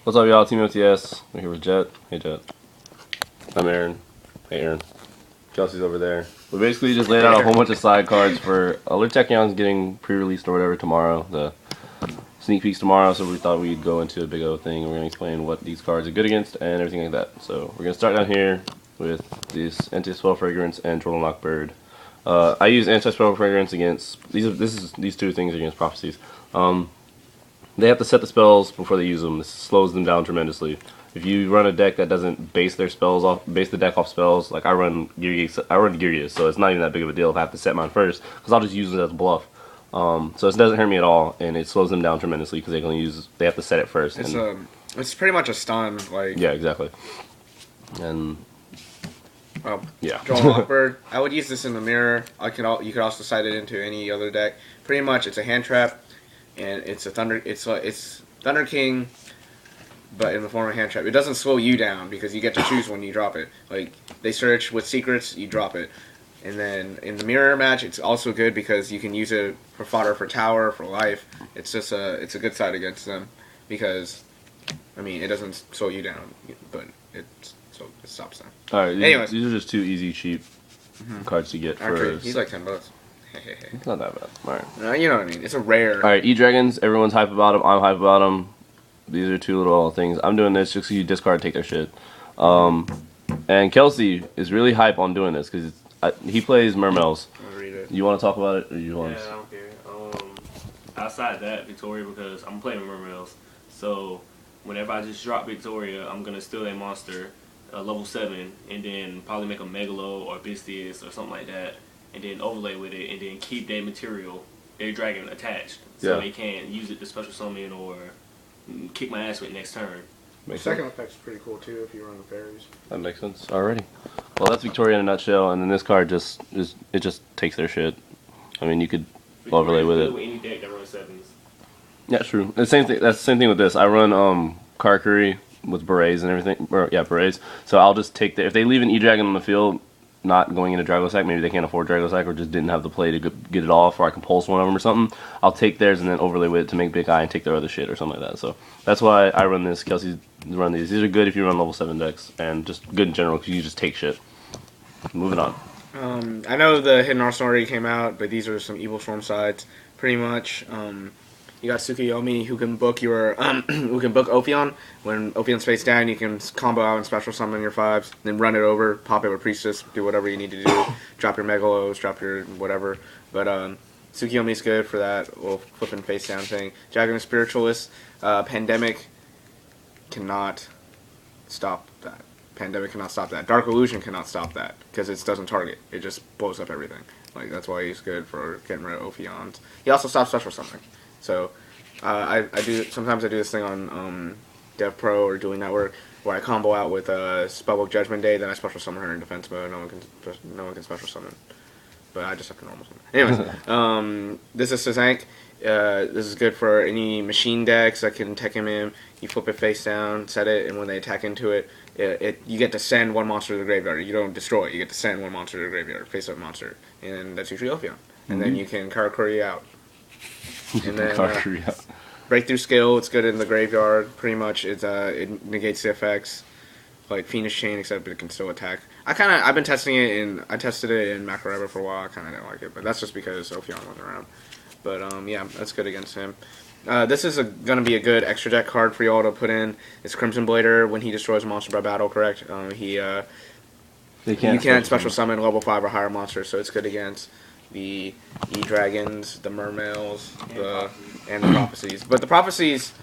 What's up, y'all? TeamFTS. We're here with Jet. Hey, Jet. I'm Aaron. Hey, Aaron. Kelsey's over there. We basically just laid out a whole bunch of side cards for Alert Tachyon's getting pre-released or whatever tomorrow. The sneak peeks tomorrow, so we thought we'd go into a big O thing. We're going to explain what these cards are good against and everything like that. So we're going to start down here with this Anti-Spell Fragrance and Troll Knockbird. I use Anti-Spell Fragrance against these two things against Prophecies. They have to set the spells before they use them. This slows them down tremendously. If you run a deck that doesn't base the deck off spells, like I run Girius, so it's not even that big of a deal if I have to set mine first, because I'll just use it as a bluff. So it doesn't hurt me at all, and it slows them down tremendously because they have to set it first. It's pretty much a stun, like. Yeah, exactly. And yeah. Joel Lockbird. I would use this in the mirror. You could also side it into any other deck. Pretty much, it's a hand trap, and it's a thunder. It's Thunder King, but in the form of a hand trap. It doesn't slow you down because you get to choose when you drop it. Like they search with secrets, you drop it. And then in the mirror match, it's also good because you can use it for fodder for tower, for life. It's a good side against them because, I mean, it doesn't slow you down, but it stops them. All right. Anyways, these are just two easy, cheap cards to get. Actually, he's like $10. It's not that bad. All right. No, you know what I mean. It's a rare. All right. E-Dragons. Everyone's hype about them. I'm hype about them. These are two little things. I'm doing this just so you discard, take their shit. And Kelsey is really hype on doing this because he plays Mermels. I'll read it. You want to talk about it, or you want? Yeah, I don't care. Outside that, Victoria, because I'm playing Mermels, so whenever I just drop Victoria, I'm gonna steal a monster, level 7, and then probably make a Megalo or Bistius or something like that, and then overlay with it, and then keep their material, their dragon attached, so they can use it to special summon or kick my ass with next turn. The second effect's pretty cool too if you run the fairies. That makes sense. Alrighty. Well, that's Victoria in a nutshell, and then this card just takes their shit. I mean, you could overlay with it. With any deck that runs 7s. Yeah, true. The same thing. That's the same thing with this. I run Karkuri with berets and everything. Berets. So I'll just take if they leave an E-Dragon on the field, not going into Dragosack, maybe they can't afford Dragosack or just didn't have the play to get it off, or I can pulse one of them or something. I'll take theirs and then overlay with it to make Big Eye and take their other shit or something like that. So that's why I run this. Kelsey run these. These are good if you run level 7 decks, and just good in general because you just take shit. Moving on. I know the Hidden Arsenal already came out, but these are some Evil Storm sides. Pretty much, you got Tsukuyomi who can book your who can book Ophion. When Ophion's face down, you can combo out and special summon your 5s, then run it over, pop it with Priestess, do whatever you need to do, drop your Megalos, drop your whatever. But Tsukuyomi's good for that little flipping face down thing. Dragon Spiritualist, Pandemic cannot stop that. Pandemic cannot stop that. Dark Illusion cannot stop that because it doesn't target. It just blows up everything. Like that's why he's good for getting rid of Ophions. He also stops special summoning. So sometimes I do this thing on Dev Pro or Dueling Network where I combo out with Spellbook Judgment Day, then I special summon her in defense mode. No one can special summon, but I just have to normal summon. Anyways, this is Sazank. This is good for any machine decks that can tech him in. You flip it face down, set it, and when they attack into it, you get to send one monster to the graveyard. You don't destroy it. You get to send one monster to the graveyard, face up monster, and that's usually Ophion. And then you can Karakuri out. And then Breakthrough Skill, it's good in the graveyard. Pretty much, it negates the effects like Phoenix Chain, except it can still attack. I've been testing it I tested it in Macro for a while. I kind of didn't like it, but that's just because Ophion wasn't around. But yeah, that's good against him. This is going to be a good extra deck card for y'all to put in. It's Crimson Blader. When he destroys a monster by battle, correct? You can't special summon level 5 or higher monsters, so it's good against the E-Dragons, the Mermails, and the Prophecies. But the Prophecies,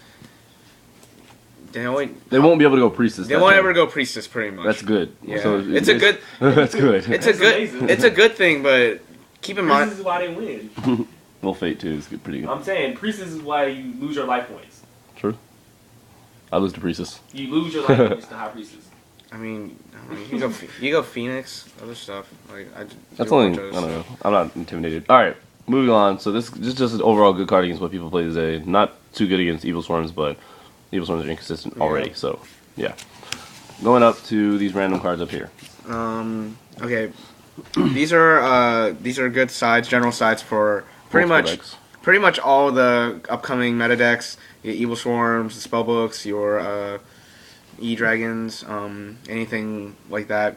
they won't be able to go Priestess. They won't ever go Priestess, pretty much. That's good. Yeah, so it's a good. That's good. It's a good thing, but keep in mind. Priestess is why they win. Well, Fate too is pretty good. I'm saying Priestess is why you lose your life points. True. I lose to Priestess. You lose your life points to High Priestess. I mean, you go Phoenix, other stuff. Like that's only I don't know. I'm not intimidated. All right, moving on. So this is just an overall good card against what people play today. Not too good against Evil Swarms, but Evil Swarms are inconsistent already. So yeah, going up to these random cards up here. Okay, these are good sides, general sides for pretty pretty much all the upcoming meta decks, your Evil Swarms, the Spellbooks, your E-Dragons, anything like that.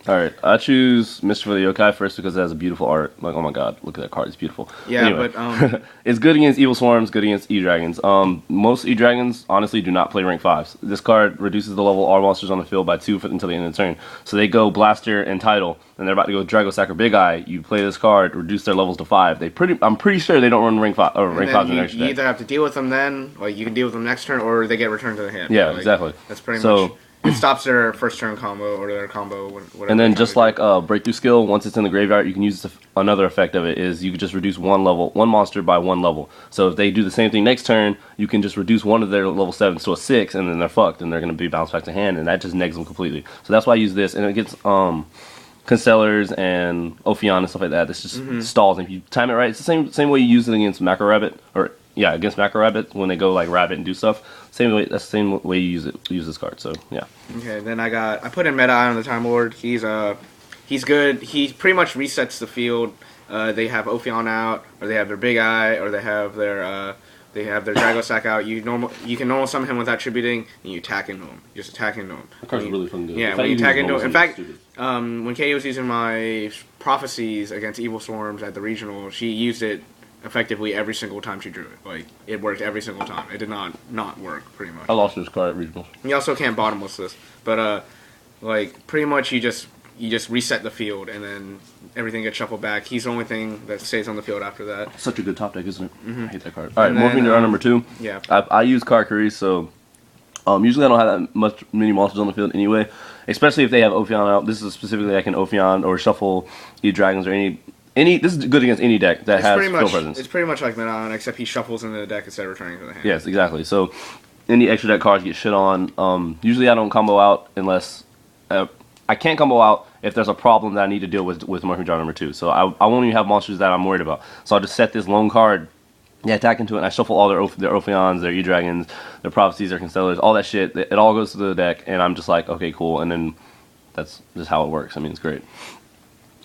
Alright, I choose Mischief of the Yokai first because it has a beautiful art. Like, oh my god, look at that card, it's beautiful. Yeah, anyway, but it's good against Evil Swarms, good against E-Dragons. Most E-Dragons, honestly, do not play rank 5s. This card reduces the level of all monsters on the field by 2 until the end of the turn. So they go Blaster and Tidal, and they're about to go Dragosack or Big Eye. You play this card, reduce their levels to 5. I'm pretty sure they don't run rank 5 or rank 5 in their next you deck. either have to deal with them then, like you can deal with them next turn, or they get returned to the hand. Yeah, like, exactly. That's pretty So, much. It stops their first turn combo or their combo. Whatever and then they're just trying like Breakthrough Skill, once it's in the graveyard, you can use another effect of it is you can just reduce one monster by 1 level. So if they do the same thing next turn, you can just reduce one of their level 7s to a 6, and then they're fucked, and they're going to be bounced back to hand, and that just negs them completely. So that's why I use this, and it gets Constellars and Ophion and stuff like that. This just stalls, and if you time it right, it's the same way you use it against Macro Rabbit, or yeah, against Macro Rabbit when they go like Rabbit and do stuff. Same way, that's the same way you use this card. So yeah. Okay, then I put in Meta Eye on the Time Lord. He's good. He pretty much resets the field. They have Ophion out, or they have their Big Eye, or they have their Dragosack out. You can normal summon him without tributing, and you attack into him. Just attack into him. That card's really fucking good. Yeah, when you attack into him. In fact, when Katie was using my prophecies against Evil Swarms at the regional, she used it effectively every single time she drew it. Like, it worked every single time. It did not work, pretty much. I lost this card at regional. You also can't bottomless this, but like pretty much you just reset the field and then everything gets shuffled back. He's the only thing that stays on the field after that. Such a good top deck, isn't it? I hate that card. All right, moving to round number 2. Yeah. I use Karkari, so usually I don't have that many monsters on the field anyway, especially if they have Ophion out. This is specifically like an Ophion or shuffle E-Dragons or any. This is good against any deck that has field presence. It's pretty much like Menon, except he shuffles into the deck instead of returning to the hand. Yes, exactly. So any extra deck cards get shit on. Usually I don't combo out unless I can't combo out if there's a problem that I need to deal with Murphy Draw number 2. So I won't even have monsters that I'm worried about. So I'll just set this lone card, attack into it, and I shuffle all their Ophions, their E-Dragons, their Prophecies, their Constellars, all that shit. It all goes to the deck, and I'm just like, okay, cool. And then that's just how it works. I mean, it's great.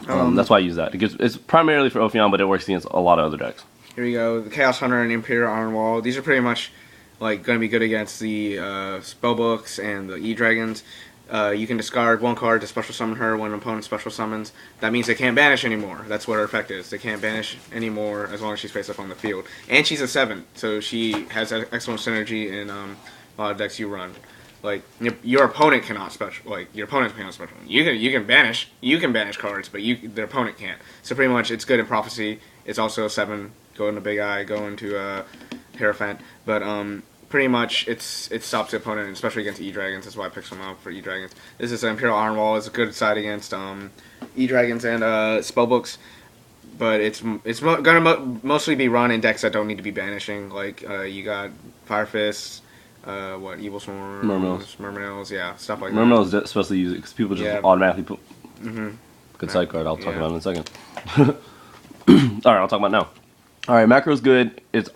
That's why I use that. It's primarily for Ophion, but it works against a lot of other decks. Here we go. The Chaos Hunter and Imperial Iron Wall. These are pretty much like going to be good against the Spellbooks and the E-Dragons. You can discard 1 card to special summon her when an opponent special summons. That means they can't banish anymore. That's what her effect is. They can't banish anymore as long as she's face up on the field. And she's a 7, so she has excellent synergy in a lot of decks you run. Like your opponent cannot special. Like your opponent cannot special. You can banish. You can banish cards, but their opponent can't. So pretty much, it's good in Prophecy. It's also a 7. Go into Big Eye. Go into Hierophant. But pretty much it stops the opponent, especially against E-Dragons. That's why I picked them up for E-Dragons. This is Imperial Iron Wall. It's a good side against E-Dragons and Spellbooks. But it's gonna mostly be run in decks that don't need to be banishing. Like you got Fire Fists. Evil Swarm, Murmills, yeah, stuff like that. Murmills is supposed to use it because people just automatically put. Good side card. I'll talk about it in a second. All right, I'll talk about it now. All right, Macro's good. It's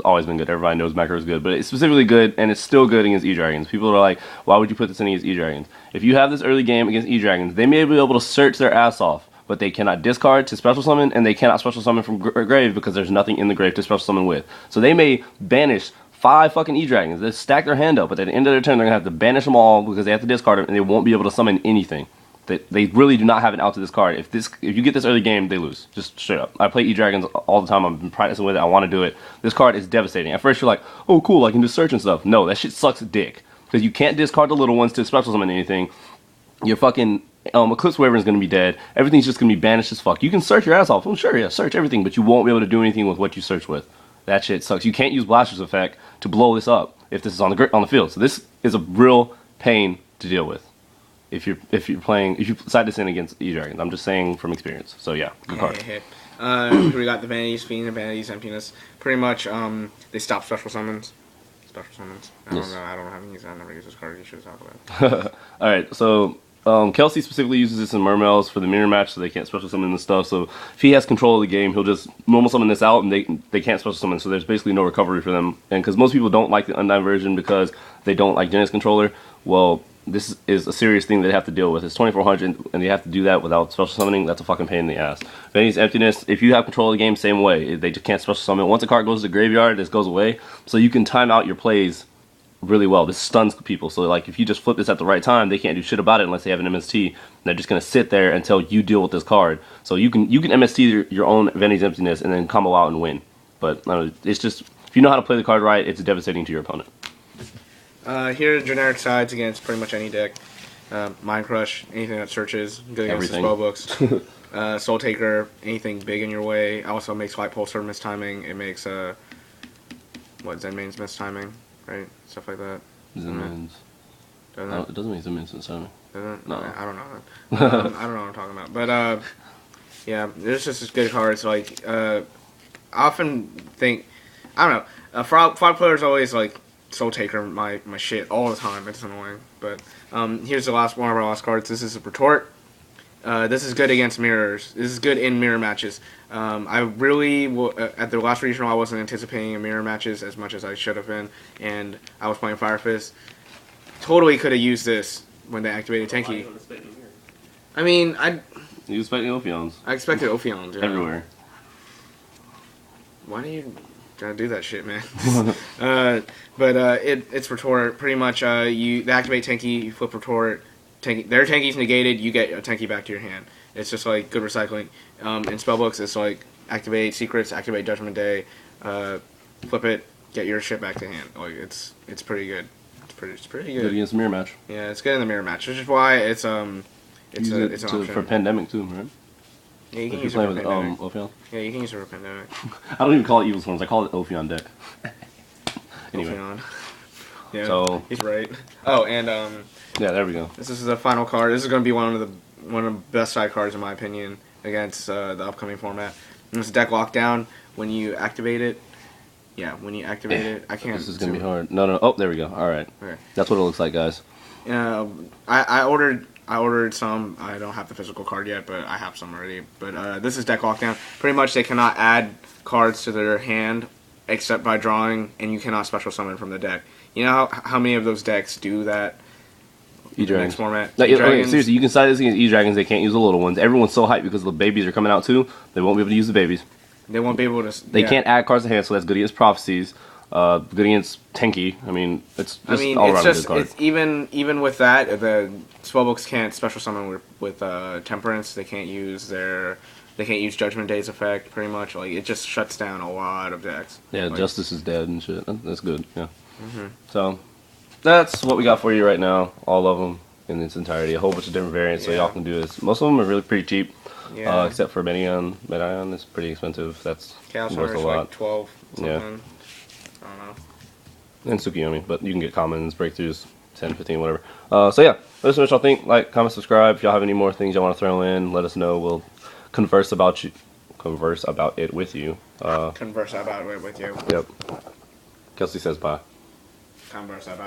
always been good. Everybody knows Macro's good, but it's specifically good, and it's still good against E-Dragons. People are like, why would you put this in against E-Dragons? If you have this early game against E-Dragons, they may be able to search their ass off, but they cannot discard to special summon, and they cannot special summon from grave because there's nothing in the grave to special summon with. So they may banish 5 fucking E-Dragons. They stack their hand up, but at the end of their turn, they're going to have to banish them all because they have to discard them, and they won't be able to summon anything. They really do not have an out to this card. If you get this early game, they lose. Just straight up. I play E-Dragons all the time. I've been practicing with it. I want to do it. This card is devastating. At first, you're like, oh, cool, I can just search and stuff. No, that shit sucks dick. Because you can't discard the little ones to special summon anything. Your fucking Eclipse Wyvern is going to be dead. Everything's just going to be banished as fuck. You can search your ass off. Well, sure, yeah, search everything, but you won't be able to do anything with what you search with. That shit sucks. You can't use Blaster's effect to blow this up if this is on the field. So this is a real pain to deal with. If you side this in against E-Dragons. I'm just saying from experience. So yeah, good card. We got the Vanity's Fiend and Vanity's Emptiness. Pretty much, they stop special summons. I don't know. I don't have any use. I never use this card. You should talk about it. All right. So Kelsey specifically uses this in Mermails for the mirror match, so they can't special summon and stuff. So if he has control of the game, he'll just normal summon this out, and they can't special summon. So there's basically no recovery for them. And because most people don't like the Undyne version because they don't like Genesis Controller, well, this is a serious thing they have to deal with. It's 2400, and you have to do that without special summoning. That's a fucking pain in the ass. Veni's Emptiness, if you have control of the game, same way. They just can't special summon. Once a card goes to the graveyard, this goes away. So you can time out your plays really well. This stuns people. So like if you just flip this at the right time, they can't do shit about it unless they have an MST. And they're just gonna sit there until you deal with this card. So you can MST your own Veni's Emptiness and then combo out and win. But it's just, if you know how to play the card right, it's devastating to your opponent. Here are generic sides against pretty much any deck. Mind Crush, anything that searches, good against the spellbooks. Soul Taker, anything big in your way. Also makes Light Pulsar mistiming. It makes Zenmane's mistiming, right? Stuff like that. Zenmane's. It doesn't make Zenmane's mistiming. Doesn't? No. I don't know. I don't know what I'm talking about. But yeah, there's just good cards. Like I often think, I don't know. Frog players always like Soul Taker my shit all the time. It's annoying. But here's the last one of our last cards. This is a Retort. This is good against mirrors. This is good in mirror matches. I really, at the last regional, I wasn't anticipating mirror matches as much as I should have been, and I was playing Fire Fist. Totally could have used this when they activated Tenki. I mean, You expecting Ophions? I expected Ophions. Yeah. Everywhere. Why do you gotta do that shit, man? It's Retort. Pretty much, they activate Tenki, you flip Retort. Their Tenki's negated, you get a Tenki back to your hand. It's just like good recycling. In spellbooks, it's like activate Secrets, activate Judgment Day, flip it, get your shit back to hand. Like it's pretty good. It's pretty good. Good against the mirror match. Yeah, it's good in the mirror match, which is why it's an option for Pandemic too, right? Yeah, you can If use it you're for playing with Pandemic. Ophion. Yeah, you can use it for Pandemic. I don't even call it Evil Storms. I call it Ophion deck. Anyway. Ophion. Yeah, So he's right. Oh, and yeah, there we go. this is the final card. This is going to be one of the best side cards in my opinion against the upcoming format. And it's Deck Lockdown. When you activate it, I can't. This is gonna be hard. No. Oh, there we go. All right. Okay. That's what it looks like, guys. I ordered some. I don't have the physical card yet, but I have some already. But this is Deck Lockdown. Pretty much, they cannot add cards to their hand except by drawing, and you cannot special summon from the deck. You know how many of those decks do that? E-Dragons. Next format. Like, okay, seriously, you can side this against E-Dragons. They can't use the little ones. Everyone's so hyped because the babies are coming out too. They won't be able to use the babies. They won't be able to. They can't add cards to hand, so that's good against Prophecies. Good against Tenki. I mean, it's just all around a good card. It's even with that, the spellbooks can't special summon with Temperance. They can't use Judgment Day's effect. Pretty much, like it just shuts down a lot of decks. Yeah, like, Justice is dead and shit. That's good. Yeah. Mm-hmm. So that's what we got for you right now. All of them in its entirety. A whole bunch of different variants, so y'all can do this. Most of them are really pretty cheap. Yeah. Except for Medion. Medion is pretty expensive. That's Chaos worth a lot. Like 12 something. Yeah. I don't know. And Tsukiyomi, but you can get commons, breakthroughs, 10, 15, whatever. So yeah, let us know what y'all think. Like, comment, subscribe. If y'all have any more things y'all want to throw in, let us know. We'll converse about it with you. Converse about it with you. Yep. Kelsey says bye. Converse about